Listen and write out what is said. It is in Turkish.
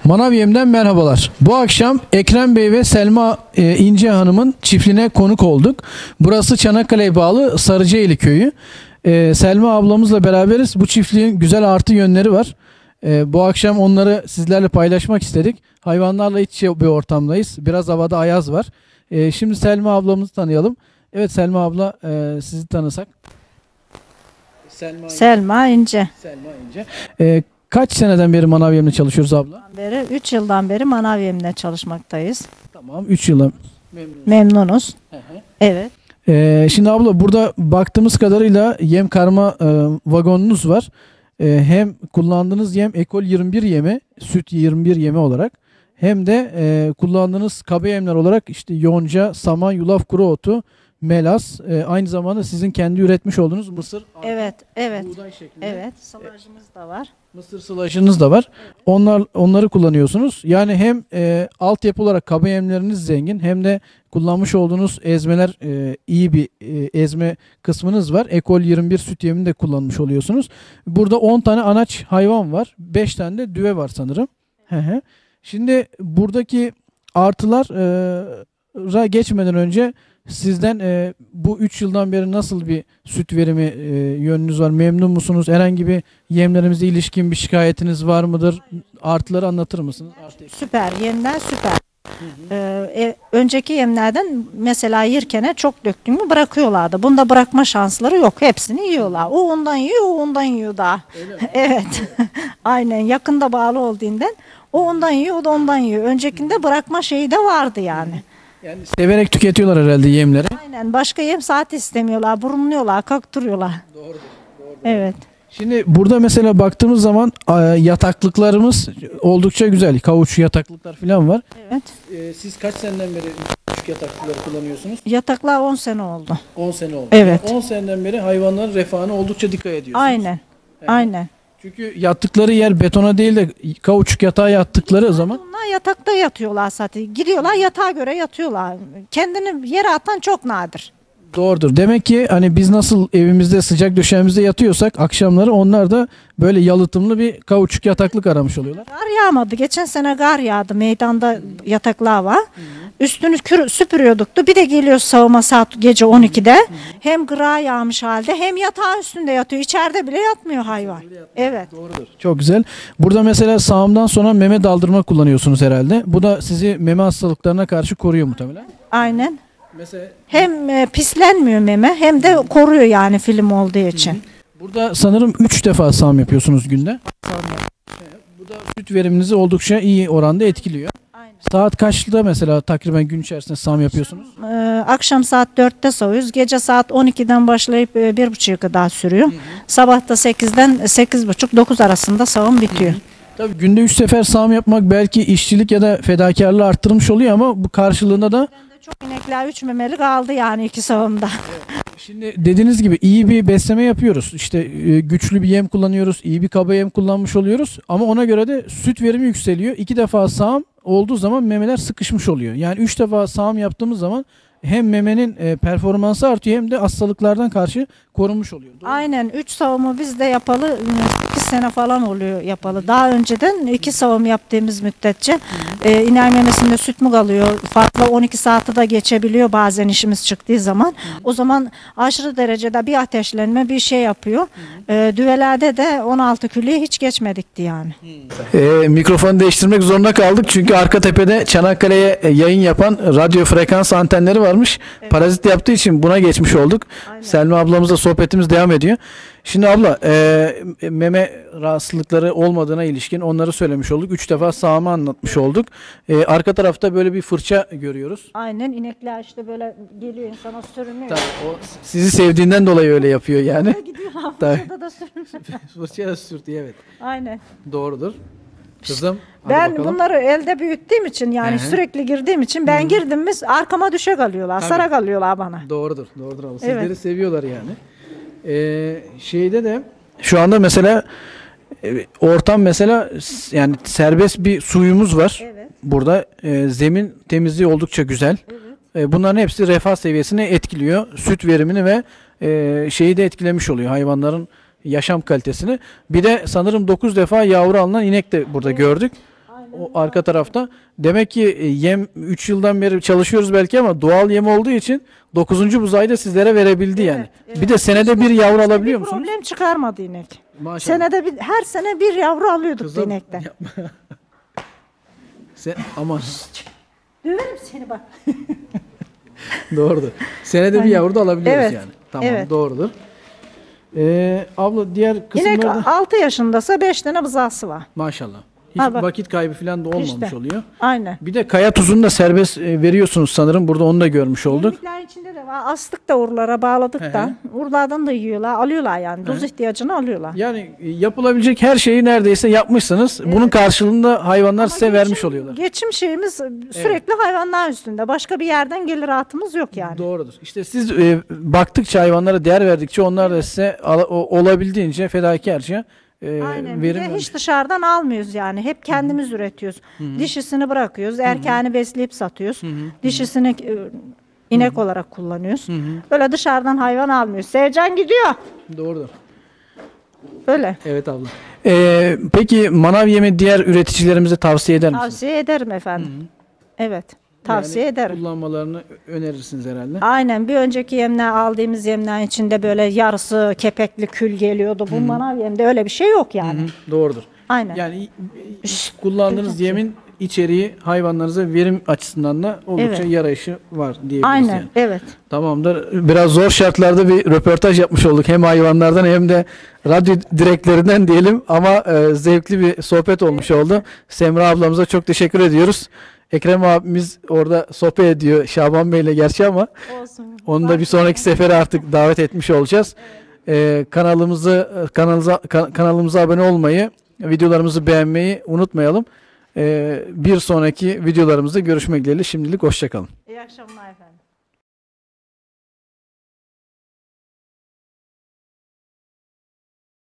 Manav Yem'den merhabalar. Bu akşam Ekrem Bey ve Selma İnce Hanım'ın çiftliğine konuk olduk. Burası Çanakkale'ye bağlı Sarıcıeli köyü. Selma ablamızla beraberiz. Bu çiftliğin güzel artı yönleri var. Bu akşam onları sizlerle paylaşmak istedik. Hayvanlarla iç içe bir ortamdayız. Biraz havada ayaz var. Şimdi Selma ablamızı tanıyalım. Evet Selma abla, sizi tanısak. Selma İnce. Selma İnce. Kaç seneden beri Manav Yem'le çalışıyoruz abla? 3 yıldan beri Manav Yem'le çalışmaktayız. Tamam, 3 yıldan Memnunuz. Evet. Şimdi abla burada baktığımız kadarıyla yem karma vagonunuz var. Hem kullandığınız yem Ekol 21 yemi, süt 21 yemi olarak, hem de kullandığınız kaba yemler olarak işte yonca, saman, yulaf, kuru otu, melas, aynı zamanda sizin kendi üretmiş olduğunuz mısır, Evet, evet. buğday şeklinde. Evet, sılajımız da var. Mısır sılajınız da var. Onları kullanıyorsunuz. Yani hem altyapı olarak kaba yemleriniz zengin, hem de kullanmış olduğunuz ezmeler, iyi bir ezme kısmınız var. Ekol 21 süt yemini de kullanmış oluyorsunuz. Burada 10 tane anaç hayvan var. 5 tane de düve var sanırım. Şimdi buradaki artılara geçmeden önce sizden bu 3 yıldan beri nasıl bir süt verimi yönünüz var? Memnun musunuz? Herhangi bir yemlerimize ilişkin bir şikayetiniz var mıdır? Artıları anlatır mısınız? Süper, yemler süper. Önceki yemlerden mesela yerken çok döktüğümü bırakıyorlardı. Bunda bırakma şansları yok. Hepsini yiyorlar. O ondan yiyor, o ondan yiyor daha. Evet. Aynen, yakında bağlı olduğundan o ondan yiyor, o da ondan yiyor. Öncekinde bırakma şeyi de vardı yani. Yani severek tüketiyorlar herhalde yemleri. Aynen, başka yem saat istemiyorlar, burunluyorlar, kaktırıyorlar. Doğrudur. Evet. Şimdi burada mesela baktığımız zaman yataklıklarımız oldukça güzel. Kavuç yataklıklar falan var. Evet. Siz kaç seneden beri küçük yataklıkları kullanıyorsunuz? Yataklar 10 sene oldu. 10 sene oldu. Evet. Yani 10 seneden beri hayvanların refahına oldukça dikkat ediyorsunuz. Aynen. Evet. Aynen. Çünkü yattıkları yer betona değil de kauçuk yatağa yattıkları zaman Bunlar yatakta yatıyorlar zaten. Giriyorlar, yatağa göre yatıyorlar. Kendini yere atan çok nadir. doğrudur. Demek ki hani biz nasıl evimizde sıcak döşeğimizde yatıyorsak akşamları onlar da böyle yalıtımlı bir kauçuk yataklık aramış oluyorlar. Kar yağmadı. Geçen sene kar yağdı. Meydanda yataklar var. Üstünü süpürüyorduk da bir de geliyor sağıma saat gece 12'de. Hem gıra yağmış halde hem yatağın üstünde yatıyor. İçeride bile yatmıyor hayvan. Evet. Doğrudur. Çok güzel. Burada mesela sağımdan sonra meme daldırma kullanıyorsunuz herhalde. Bu da sizi meme hastalıklarına karşı koruyor muhtemelen. Aynen. Mesela Hem pislenmiyor meme hem de koruyor yani film olduğu için. burada sanırım 3 defa sağım yapıyorsunuz günde. Bu da süt veriminizi oldukça iyi oranda etkiliyor. Aynen. Saat kaçta mesela takriben gün içerisinde sağım yapıyorsunuz? Akşam saat 4'te sağıyoruz. Gece saat 12'den başlayıp 1.30'a kadar sürüyor. Sabah da 8'den 8.30-9 arasında sağım bitiyor. Tabii günde 3 sefer sağım yapmak belki işçilik ya da fedakarlığı arttırmış oluyor ama bu karşılığında da Çok inekler 3 memeli kaldı yani 2 sağımda. şimdi dediğiniz gibi iyi bir besleme yapıyoruz. İşte güçlü bir yem kullanıyoruz, iyi bir kaba yem kullanmış oluyoruz. Ama ona göre de süt verimi yükseliyor. 2 defa sağım olduğu zaman memeler sıkışmış oluyor. Yani 3 defa sağım yaptığımız zaman hem memenin performansı artıyor hem de hastalıklardan karşı korunmuş oluyor. Doğru mu? Aynen 3 sağımı biz de yapalı 2 sene falan oluyor yapalı. Daha önceden 2 sağım yaptığımız müddetçe iner memesinde süt mü kalıyor? Farklı 12 saati de geçebiliyor bazen işimiz çıktığı zaman. O zaman aşırı derecede bir ateşlenme bir şey yapıyor. Düvelerde de 16 külüye hiç geçmedikti yani. Mikrofonu değiştirmek zorunda kaldık çünkü arka tepede Çanakkale'ye yayın yapan radyo frekans antenleri varmış. Parazit yaptığı için buna geçmiş olduk. Aynen. Selma ablamızla sohbetimiz devam ediyor. Şimdi abla meme rahatsızlıkları olmadığına ilişkin onları söylemiş olduk. 3 defa sağımı anlatmış olduk. Arka tarafta böyle bir fırça görüyoruz. Aynen inekler işte böyle geliyor insana sürünüyor. Tabii, o sizi sevdiğinden dolayı öyle yapıyor yani. Gidiyorlar Tabii. fırçada da sürünüyor. Fırça da sürtüyor, evet. Aynen. Doğrudur. Kızım hadi Ben bakalım. bunları elde büyüttüğüm için yani Hı hı. sürekli girdiğim için ben girdim mi arkama düşe kalıyorlar, Tabii. sara kalıyorlar bana. Doğrudur abla. Sizleri Evet. seviyorlar yani. Şeyde de şu anda mesela ortam mesela yani serbest bir suyumuz var. Evet. Burada zemin temizliği oldukça güzel. Bunların hepsi refah seviyesini etkiliyor. Süt verimini ve şeyi de etkilemiş oluyor. Hayvanların yaşam kalitesini. Bir de sanırım 9 defa yavru alınan inek de burada gördük. Aynen. o arka tarafta. Demek ki yem 3 yıldan beri çalışıyoruz belki ama doğal yem olduğu için 9. buzayı da sizlere verebildi yani. evet. Bir de senede bir yavru alabiliyor Bir musunuz? problem çıkarmadı inek. Maşallah. Senede her sene bir yavru alıyorduk Kızım, inekten. yapma. Aman Döverim seni bak. doğrudur. Senede bir yavru da alabiliyoruz Evet, yani. Tamam evet. doğrudur. Abla diğer İnek kısımlarda 6 yaşındasa 5 tane bızası var. maşallah. Hiç Ha, bak. vakit kaybı falan da olmamış İşte. oluyor. Aynen. Bir de kaya tuzunu da serbest veriyorsunuz sanırım. Burada onu da görmüş olduk. Yemliklerin içinde de var. Astık da urlara bağladık da. Urlardan da yiyorlar. Alıyorlar yani. Tuz ihtiyacını alıyorlar. Yani yapılabilecek her şeyi neredeyse yapmışsınız. Bunun karşılığında hayvanlar size vermiş oluyorlar. Geçim şeyimiz sürekli hayvanlar üstünde. Başka bir yerden gelir rahatımız yok yani. Doğrudur. İşte siz baktıkça hayvanlara değer verdikçe onlar da size olabildiğince fedakarca Aynen. Bir verim de hiç dışarıdan almıyoruz yani. Hep kendimiz üretiyoruz. Dişisini bırakıyoruz. Erkeğini besleyip satıyoruz. Dişisini inek olarak kullanıyoruz. Böyle dışarıdan hayvan almıyoruz. Sevcan gidiyor. Doğrudur. Böyle. Evet abla. Peki manav yemi diğer üreticilerimize tavsiye eder misiniz? Tavsiye ederim efendim. Evet. Tavsiye Yani ederim. kullanmalarını önerirsiniz herhalde. Aynen, bir önceki yemler aldığımız yemlerin içinde böyle yarısı kepekli kül geliyordu. Bu manav yemde öyle bir şey yok yani. Doğrudur. Aynen. Yani kullandığınız yemin içeriği hayvanlarınıza verim açısından da oldukça Evet. yarayışı var diyebiliriz. Aynen, yani. evet. Tamamdır. Biraz zor şartlarda bir röportaj yapmış olduk. Hem hayvanlardan hem de radyo direklerinden diyelim ama zevkli bir sohbet olmuş oldu. Semra ablamıza çok teşekkür ediyoruz. Ekrem abimiz orada sohbet ediyor Şaban Bey'le gerçi ama Olsun. onu da bir sonraki sefere artık davet etmiş olacağız. Kanalımıza abone olmayı, videolarımızı beğenmeyi unutmayalım. Bir sonraki videolarımızda görüşmek dileğiyle. Şimdilik hoşça kalın. İyi akşamlar efendim.